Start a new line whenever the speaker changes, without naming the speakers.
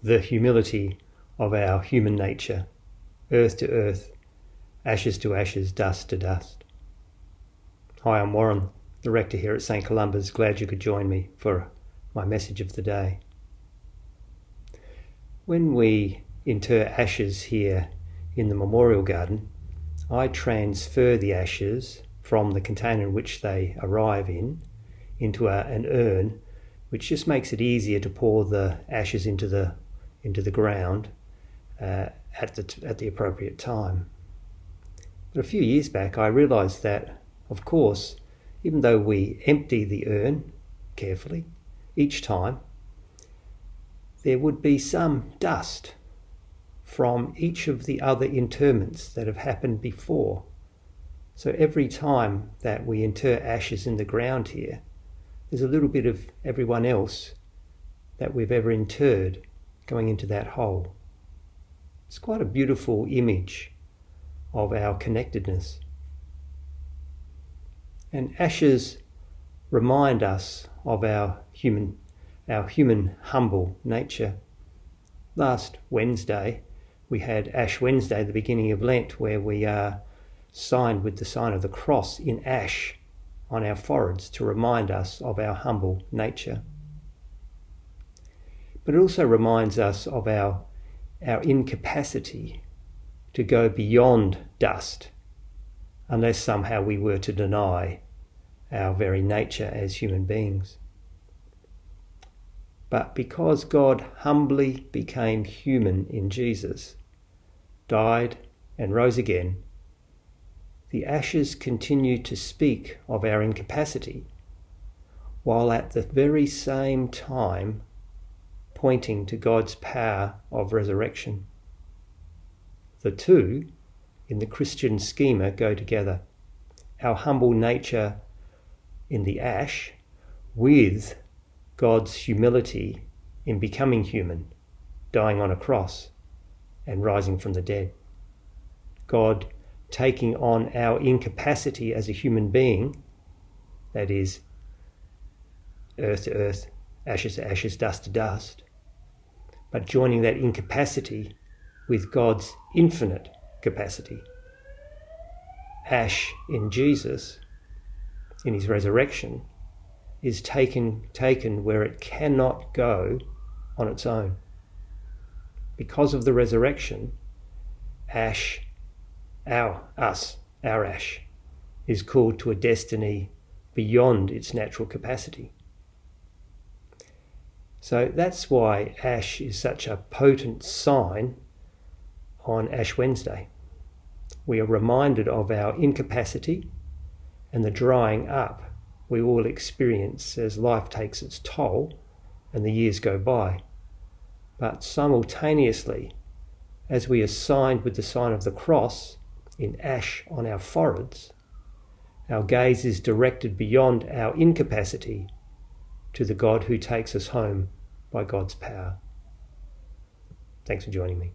the humility of our human nature, earth to earth, ashes to ashes, dust to dust. Hi, I'm Warren, the rector here at St Columba's. Glad you could join me for my message of the day. When we inter ashes here in the memorial garden, I transfer the ashes from the container in which they arrive into an urn, which just makes it easier to pour the ashes into the ground at the appropriate time. But a few years back, I realised that, of course, even though we empty the urn carefully each time, there would be some dust from each of the other interments that have happened before. So every time that we inter ashes in the ground here, there's a little bit of everyone else that we've ever interred going into that hole. It's quite a beautiful image of our connectedness. And ashes remind us of our human humble nature. Last Wednesday, we had Ash Wednesday, the beginning of Lent, where we are signed with the sign of the cross in ash on our foreheads to remind us of our humble nature. But it also reminds us of our incapacity to go beyond dust unless somehow we were to deny our very nature as human beings. But because God humbly became human in Jesus, died and rose again, the ashes continue to speak of our incapacity, while at the very same time pointing to God's power of resurrection. The two, in the Christian schema, go together. Our humble nature in the ash with God's humility in becoming human, dying on a cross and rising from the dead. God taking on our incapacity as a human being, that is, earth to earth, ashes to ashes, dust to dust, but joining that incapacity with God's infinite capacity. Ash in Jesus, in his resurrection, is taken where it cannot go on its own. Because of the resurrection, ash, our ash, is called to a destiny beyond its natural capacity. So that's why ash is such a potent sign on Ash Wednesday. We are reminded of our incapacity and the drying up we all experience as life takes its toll and the years go by. But simultaneously, as we are signed with the sign of the cross in ash on our foreheads, our gaze is directed beyond our incapacity to the God who takes us home by God's power. Thanks for joining me.